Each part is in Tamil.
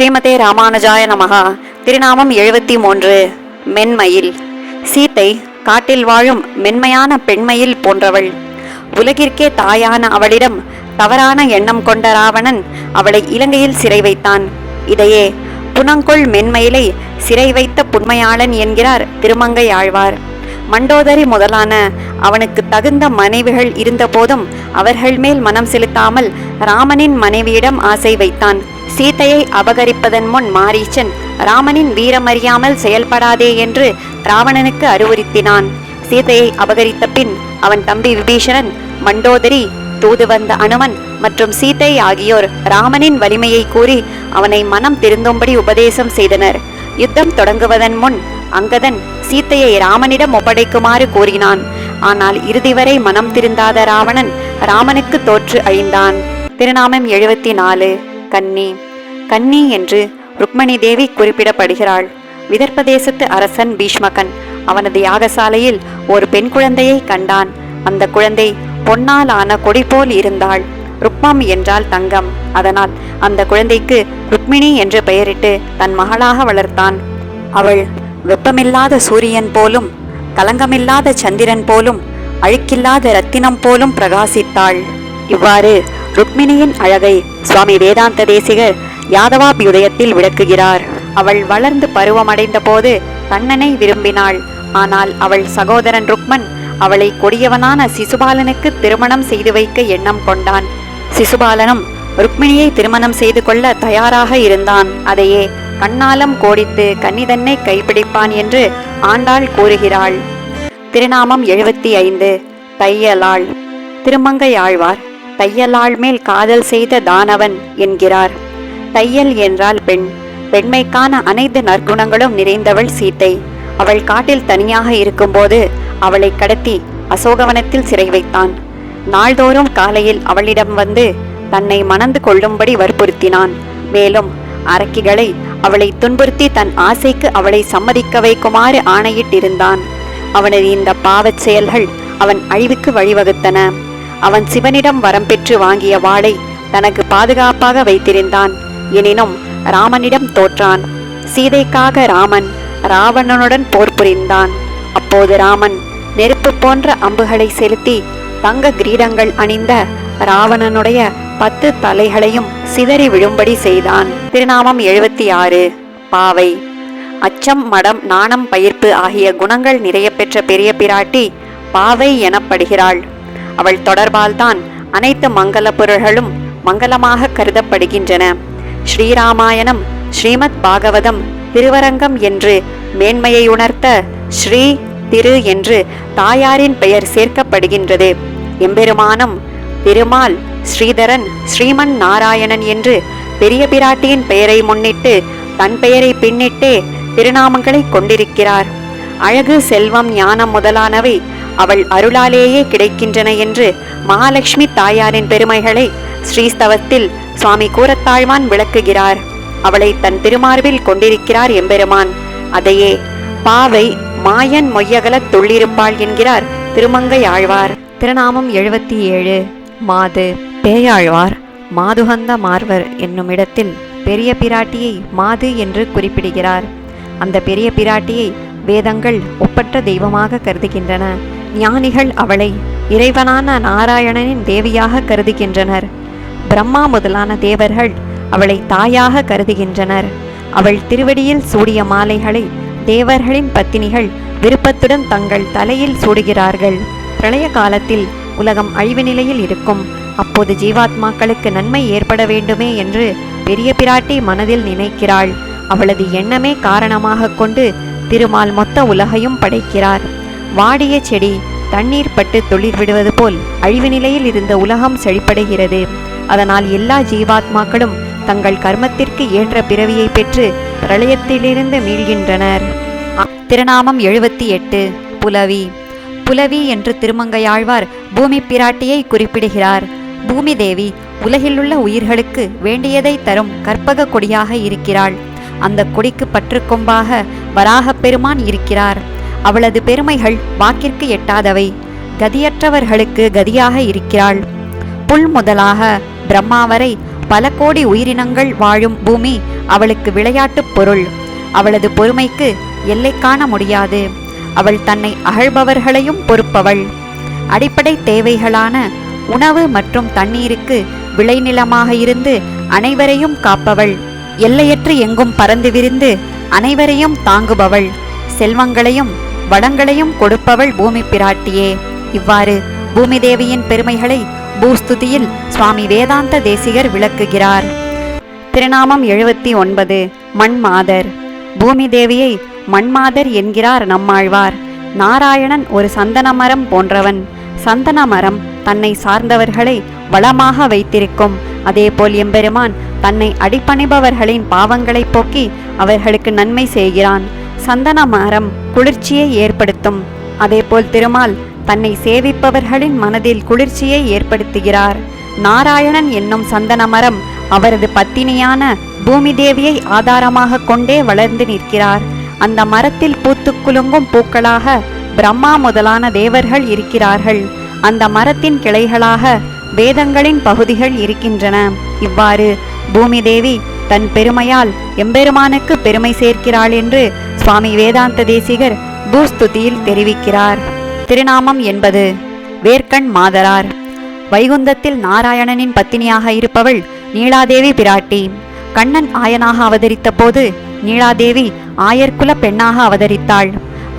ஸ்ரீமதே ராமானுஜாய நமஹ. திருநாமம் 73. மென்மயில். சீத்தை காட்டில் வாழும் மென்மையான பெண்மயில் போன்றவள். உலகிற்கே தாயான அவளிடம் தவறான எண்ணம் கொண்ட ராவணன் அவளை இலங்கையில் சிறை வைத்தான். இதையே புனங்கொள் மென்மயிலை சிறை வைத்த புன்மையாளன் என்கிறார் திருமங்கை ஆழ்வார். மண்டோதரி முதலான அவனுக்கு தகுந்த மனைவிகள் இருந்த போதும் அவர்கள் மேல் மனம் செலுத்தாமல் ராமனின் மனைவியிடம் ஆசை வைத்தான். சீதையை அபகரிப்பதன் முன் மாரீச்சன் ராமனின் வீரமறியாமல் செயல்படாதே என்று ராவணனுக்கு அறிவுறுத்தினான். சீதையை அபகரித்த பின் அவன் தம்பி விபீஷணன், மண்டோதரி, தூது வந்த அனுமன் மற்றும் சீதை ஆகியோர் ராமனின் வலிமையை கூறி அவனை மனம் திருந்தும்படி உபதேசம் செய்தனர். யுத்தம் தொடங்குவதன் முன் அங்கதன் சீத்தையை ராமனிடம் ஒப்படைக்குமாறு கூறினான். ஆனால் இறுதி வரை மனம் திருந்தாத ராவணன் ராமனுக்கு தோற்று அழிந்தான். திருநாமம் 74. கன்னி. கன்னி என்று ருக்மணி தேவி குறிப்பிடப்படுகிறாள். விதர்ப்ப தேசத்து அரசன் பீஷ்மகன் அவனது யாகசாலையில் ஒரு பெண் குழந்தையை கண்டான். அந்த குழந்தை பொன்னால் ஆன கொடி போல் இருந்தாள். ருக்மம் என்றால் தங்கம். அதனால் அந்த குழந்தைக்கு ருக்மிணி என்று பெயரிட்டு தன் மகளாக வளர்த்தான். அவள் வெப்பமில்லாத சூரியன் போலும், கலங்கமில்லாத சந்திரன் போலும், அழுக்கில்லாத இரத்தினம் போலும் பிரகாசித்தாள். இவ்வாறு ருக்மிணியின் அழகை சுவாமி வேதாந்த தேசிகர் யாதவாபியுதயத்தில் விளக்குகிறார். அவள் வளர்ந்து பருவமடைந்த போது கண்ணனை விரும்பினாள். ஆனால் அவள் சகோதரன் ருக்மன் அவளை கொடியவனான சிசுபாலனுக்கு திருமணம் செய்து வைக்க எண்ணம் கொண்டான். சிசுபாலனும் ருக்மிணியை திருமணம் செய்து கொள்ள தயாராக இருந்தான். அதையே கண்ணாலம் கோடித்து கன்னிதன்னை கைப்பிடிப்பான் என்று ஆண்டாள் கூறுகிறாள். திருநாமம் 75. தையலாள். திருமங்கை ஆழ்வார் தையலாள் மேல் காதல் செய்த தானவன் என்கிறார். தையல் என்றால் பெண். பெண்மைக்கான அனைத்து நற்குணங்களும் நிறைந்தவள் சீத்தை. அவள் காட்டில் தனியாக இருக்கும்போது அவளை கடத்தி அசோகவனத்தில் சிறை வைத்தான். நாள்தோறும் காலையில் அவளிடம் வந்து தன்னை மணந்து கொள்ளும்படி வற்புறுத்தினான். மேலும் அரக்கிகளை அவளை துன்புறுத்தி தன் ஆசைக்கு அவளை சம்மதிக்க வைக்குமாறு ஆணையிட்டிருந்தான். அவனது இந்த பாவச் செயல்கள் அவன் அழிவுக்கு வழிவகுத்தன. அவன் சிவனிடம் வரம் பெற்று வாங்கிய வாளை தனக்கு பாதுகாப்பாக வைத்திருந்தான். எனினும் ராமனிடம் தோற்றான். சீதைக்காக ராமன் ராவணனுடன் போர் புரிந்தான். அப்போது ராமன் நெருப்பு போன்ற அம்புகளை செலுத்தி தங்க கிரீடங்கள் அணிந்த ராவணனுடைய 10 தலைகளையும் சிதறி விழும்படி செய்தான். திருநாமம் 76. பாவை. அச்சம், மடம், நாணம், பயிர்ப்பு ஆகிய குணங்கள் நிறைய பெற்ற பெரிய பிராட்டி பாவை எனப்படுகிறாள். அவள் தொடர்பால்தான் அனைத்து மங்கள பொருள்களும் மங்களமாக கருதப்படுகின்றன. ஸ்ரீராமாயணம், ஸ்ரீமத் பாகவதம், திருவரங்கம் என்று மேன்மையை உணர்த்த ஸ்ரீ, திரு என்று தாயாரின் பெயர் சேர்க்கப்படுகின்றது. எம்பெருமானும் திருமால், ஸ்ரீதரன், ஸ்ரீமன் நாராயணன் என்று பெரிய பிராட்டியின் பெயரை முன்னிட்டு தன் பெயரை பின்னிட்டே திருநாமங்களை கொண்டிருக்கிறார். அழகு, செல்வம், ஞானம் முதலானவை அவள் அருளாலேயே கிடைக்கின்றன என்று மகாலட்சுமி தாயாரின் பெருமைகளை ஸ்ரீஸ்தவத்தில் சுவாமி கூரத்தாழ்வான் விளக்குகிறார். அவளை தன் திருமார்பில் கொண்டிருக்கிறார் எம்பெருமான். அதையே பாவை மாயன் மொய்யகல துள்ளிருப்பாள் என்கிறார் திருமங்கை ஆழ்வார். திருநாமம் 77. மாது. பேயாழ்வார் மாதுகந்த மார்வர் என்னும் இடத்தில் பெரிய பிராட்டியை மாது என்று குறிப்பிடுகிறார். அந்த பெரிய பிராட்டியை வேதங்கள் ஒப்பற்ற தெய்வமாக கருதுகின்றன. ஞானிகள் அவளை இறைவனான நாராயணனின் தேவியாக கருதுகின்றனர். பிரம்மா முதலான தேவர்கள் அவளை தாயாக கருதுகின்றனர். அவள் திருவடியில் சூடிய மாலைகளை தேவர்களின் பத்தினிகள் விருப்பத்துடன் தங்கள் தலையில் சூடுகிறார்கள். பிரளய காலத்தில் உலகம் அழிவு நிலையில் இருக்கும். அப்போது ஜீவாத்மாக்களுக்கு நன்மை ஏற்பட வேண்டுமே என்று பெரிய பிராட்டி மனதில் நினைக்கிறாள். அவளது எண்ணமே காரணமாக கொண்டு திருமால் மொத்த உலகையும் படைக்கிறார். வாடிய செடி தண்ணீர் பட்டு துளிர் விடுவது போல் அழிவு நிலையில் இருந்த உலகம் செழிப்படைகிறது. அதனால் எல்லா ஜீவாத்மாக்களும் தங்கள் கர்மத்திற்கு ஏற்ற பிறவியை பெற்று பிரளயத்திலிருந்து மீள்கின்றனர். திருநாமம் 78. புலவி. புலவி என்று திருமங்கையாழ்வார் பூமி பிராட்டியை குறிப்பிடுகிறார். பூமி தேவி உலகிலுள்ள உயிர்களுக்கு வேண்டியதை தரும் கற்பக கொடியாக இருக்கிறாள். அந்த கொடிக்கு பற்றுக்கொம்பாக வராக பெருமான் இருக்கிறார். அவளது பெருமைகள் வாக்கிற்கு எட்டாதவை. கதியற்றவர்களுக்கு கதியாக இருக்கிறாள். புல் முதலாக பிரம்மா வரை பல கோடி உயிரினங்கள் வாழும் பூமி அவளுக்கு விளையாட்டுப் பொருள். அவளது பொறுமைக்கு எல்லை காண முடியாது. அவள் தன்னை அகழ்பவர்களையும் பொறுப்பவள். அடிப்படை தேவைகளான உணவு மற்றும் தண்ணீருக்கு விளைநிலமாக இருந்து அனைவரையும் காப்பவள். எல்லையற்று எங்கும் பறந்து விரிந்து அனைவரையும் தாங்குபவள். செல்வங்களையும் வளங்களையும் கொடுப்பவள் பூமி பிராட்டியே. இவ்வாறு பூமி தேவியின் பெருமைகளை பூஸ்துதியில் சுவாமி வேதாந்த தேசிகர் விளக்குகிறார். திருநாமம் 79. மண்மாதர். பூமி தேவியை மண்மாதர் என்கிறார் நம்மாழ்வார். நாராயணன் ஒரு சந்தன மரம் போன்றவன். சந்தன மரம் தன்னை சார்ந்தவர்களை வளமாக வைத்திருக்கும். அதேபோல் எம்பெருமான் தன்னை அடிபணிபவர்களின் பாவங்களை போக்கி அவர்களுக்கு நன்மை செய்கிறான். சந்தன மரம் குளிர்ச்சியை ஏற்படுத்தும். அதேபோல் திருமால் தன்னை சேவிப்பவர்களின் மனதில் குளிர்ச்சியை ஏற்படுத்துகிறார். நாராயணன் என்னும் சந்தன மரம் அவரது பத்தினியான பூமி தேவியை ஆதாரமாக கொண்டே வளர்ந்து நிற்கிறார். அந்த மரத்தில் பூத்து குலுங்கும் பூக்களாக பிரம்மா முதலான தேவர்கள் இருக்கிறார்கள். அந்த மரத்தின் கிளைகளாக வேதங்களின் பகுதிகள் இருக்கின்றன. இவ்வாறு பூமி தேவி தன் பெருமையால் எம்பெருமானுக்கு பெருமை சேர்க்கிறாள் என்று சுவாமி வேதாந்த தேசிகர் பூஸ்துதியில் தெரிவிக்கிறார். திருநாமம் 80. வேர்க்கண் மாதரார். வைகுந்தத்தில் நாராயணனின் பத்தினியாக இருப்பவள் நீலாதேவி பிராட்டி. கண்ணன் ஆயனாக அவதரித்த போது நீலாதேவி ஆயர்குல பெண்ணாக அவதரித்தாள்.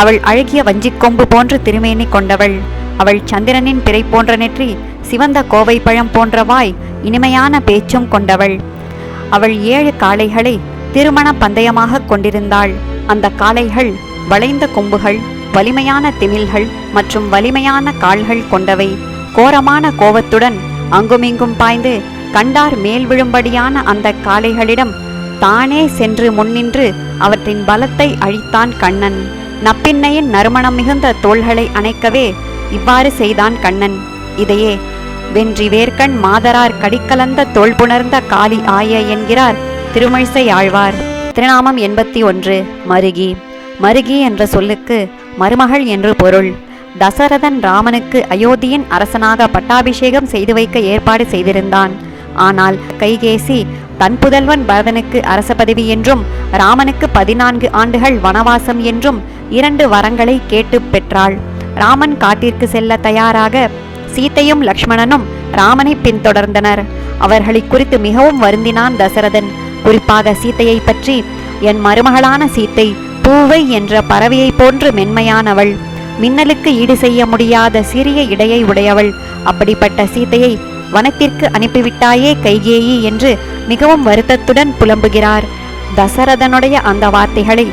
அவள் அழகிய வஞ்சிக்கொம்பு போன்று திருமேனி கொண்டவள். அவள் சந்திரனின் பிறை போன்ற நெற்றி, சிவந்த கோவை பழம் போன்ற வாய், இனிமையான பேச்சும் கொண்டவள். அவள் 7 காளைகளை திருமண பந்தயமாக கொண்டிருந்தாள். அந்த காளைகள் வளைந்த கொம்புகள், வலிமையான திமில்கள் மற்றும் வலிமையான கால்கள் கொண்டவை. கோரமான கோபத்துடன் அங்குமிங்கும் பாய்ந்து கண்டார் மேல் விழும்படியான அந்த காளைகளிடம் தானே சென்று முன்னின்று அவற்றின் பலத்தை அழித்தான் கண்ணன். நப்பின்னையின் நறுமணம் மிகுந்த தோள்களை அணைக்கவே இவ்வாறு செய்தான் கண்ணன். இதையே வென்றி வேர்க்கண் மாதரார் கடிக்கலந்த தோல் புணர்ந்த காளி ஆய என்கிறார் திருமழிசை ஆழ்வார். திருநாமம் 81. மருகி. மருகி என்ற சொல்லுக்கு மருமகள் என்று பொருள். தசரதன் ராமனுக்கு அயோத்தியின் அரசனாக பட்டாபிஷேகம் செய்து வைக்க ஏற்பாடு செய்திருந்தான். ஆனால் கைகேசி தன் புதல்வன் பரதனுக்கு அரச பதவி என்றும் ராமனுக்கு 14 ஆண்டுகள் வனவாசம் என்றும் 2 வரங்களை கேட்டு பெற்றாள். ராமன் காட்டிற்கு செல்ல தயாராக சீத்தையும் லக்ஷ்மணனும் ராமனை பின்தொடர்ந்தனர். அவர்களை குறித்து மிகவும் வருந்தினான் தசரதன். குறிப்பாக சீத்தையை பற்றி, என் மருமகளான சீத்தை பூவை என்ற பறவையை போன்று மென்மையானவள், மின்னலுக்கு ஈடு செய்ய முடியாத சிறிய இடையை உடையவள். அப்படிப்பட்ட சீத்தையை வனத்திற்கு அனுப்பிவிட்டாயே கைகேயி என்று மிகவும் வருத்தத்துடன் புலம்புகிறார். தசரதனுடைய அந்த வார்த்தைகளை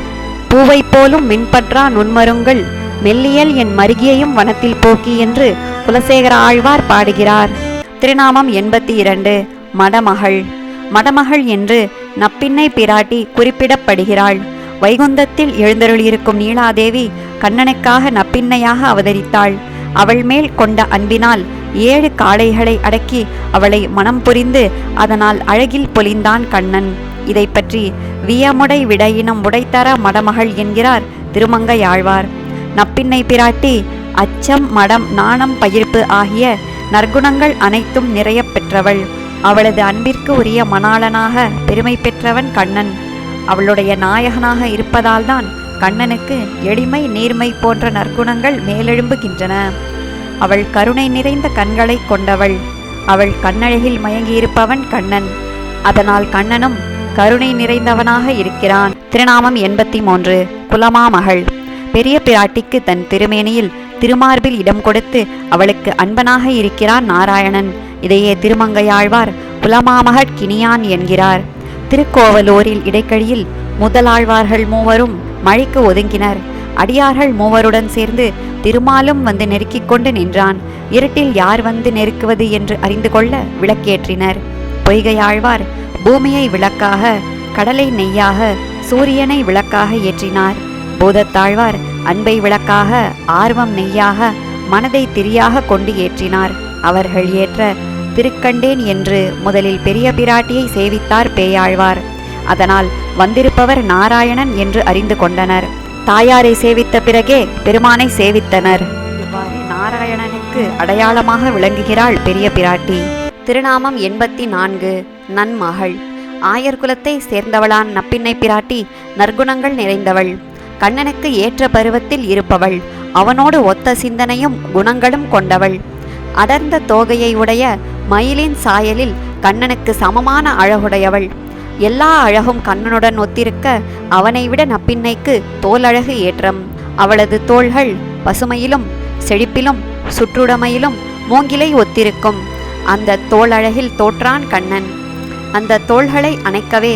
பூவை போலும் மின்பற்றா நுண்மருங்கள் மெல்லியல் என் மருகியையும் வனத்தில் போக்கி என்று குலசேகர ஆழ்வார் பாடுகிறார். திருநாமம் 82. மடமகள். மடமகள் என்று நப்பின்னை பிராட்டி குறிப்பிடப்படுகிறாள். வைகுந்தத்தில் எழுந்தருளியிருக்கும் நீலாதேவி கண்ணனுக்காக நப்பின்னையாக அவதரித்தாள். அவள் மேல் கொண்ட அன்பினால் 7 காளைகளை அடக்கி அவளை மனம் புரிந்து அதனால் அழகில் பொலிந்தான் கண்ணன். இதை பற்றி வியமுடை விடையினம் உடைத்தர மடமகள் என்கிறார் திருமங்கையாழ்வார். நப்பின்னை பிராட்டி அச்சம், மடம், நாணம், பயிர்ப்பு ஆகிய நற்குணங்கள் அனைத்தும் நிறைய பெற்றவள். அவளது அன்பிற்கு உரிய மணாளனாக பெருமை பெற்றவன் கண்ணன். அவளுடைய நாயகனாக இருப்பதால்தான் கண்ணனுக்கு எளிமை, நீர்மை போன்ற நற்குணங்கள் மேலெழும்புகின்றன. அவள் கருணை நிறைந்த கண்களை கொண்டவள். அவள் கண்ணழகில் மயங்கியிருப்பவன் கண்ணன். அதனால் கண்ணனும் கருணை நிறைந்தவனாக இருக்கிறான். திருநாமம் 83. குலமாமகள். பெரிய பிராட்டிக்கு தன் திருமேனியில் திருமார்பில் இடம் கொடுத்து அவளுக்கு அன்பனாக இருக்கிறான் நாராயணன். இதையே திருமங்கையாழ்வார் குலமாமகட் கினியான் என்கிறார். திருக்கோவலூரில் இடைக்கழியில் முதலாழ்வார்கள் மூவரும் மழைக்கு ஒதுங்கினர். அடியார்கள் மூவருடன் சேர்ந்து திருமாலும் வந்து நெருக்கிக் கொண்டு நின்றான். இருட்டில் யார் வந்து நெருக்குவது என்று அறிந்து கொள்ள விளக்கேற்றினர். பொய்கையாழ்வார் பூமியை விளக்காக, கடலை நெய்யாக, சூரியனை விளக்காக ஏற்றினார். பூதத்தாழ்வார் அன்பை விளக்காக, ஆர்வம் நெய்யாக, மனதை திரியாக கொண்டு ஏற்றினார். அவர்கள் ஏற்ற திருக்கண்டேன் என்று முதலில் பெரிய பிராட்டியை சேவித்தார் பேயாழ்வார். அதனால் வந்திருப்பவர் நாராயணன் என்று அறிந்து கொண்டனர். தாயாரை சேவித்த பிறகே பெருமானை சேவித்தனர். இவ்வாறு நாராயணனுக்கு அடையாளமாக விளங்குகிறாள் பெரிய பிராட்டி. திருநாமம் 84. நன்மகள். ஆயர் குலத்தை சேர்ந்தவளான் நப்பின்னை பிராட்டி நற்குணங்கள் நிறைந்தவள். கண்ணனுக்கு ஏற்ற பருவத்தில் இருப்பவள். அவனோடு ஒத்த சிந்தனையும் குணங்களும் கொண்டவள். அடர்ந்த தோகையை உடைய மயிலின் சாயலில் கண்ணனுக்கு சமமான அழகுடையவள். எல்லா அழகும் கண்ணனுடன் ஒத்திருக்க அவனை விட நப்பின்னைக்கு தோலழகு ஏற்றம். அவளது தோள்கள் பசுமையிலும் செழிப்பிலும் சுற்றுடைமையிலும் மூங்கிலை ஒத்திருக்கும். அந்த தோளழகில் தோற்றான் கண்ணன். அந்த தோள்களை அணைக்கவே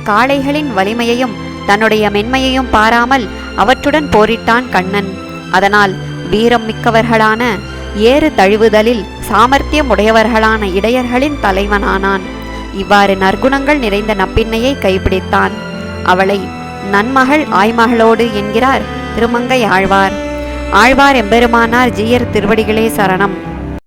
காளைகளின் வலிமையையும் தன்னுடைய மென்மையையும் பாராமல் அவற்றுடன் போரிட்டான் கண்ணன். அதனால் வீரம் மிக்கவர்களான ஏறு தழுவுதலில் சாமர்த்தியம் உடையவர்களான இடையர்களின் தலைவனானான். இவ்வாறு நற்குணங்கள் நிறைந்த நப்பின்னையை கைப்பிடித்தான். அவளை நன்மகள் ஆய்மகளோடு என்கிறார் திருமங்கை ஆழ்வார். ஆழ்வார் எம்பெருமானார் ஜீயர் திருவடிகளே சரணம்.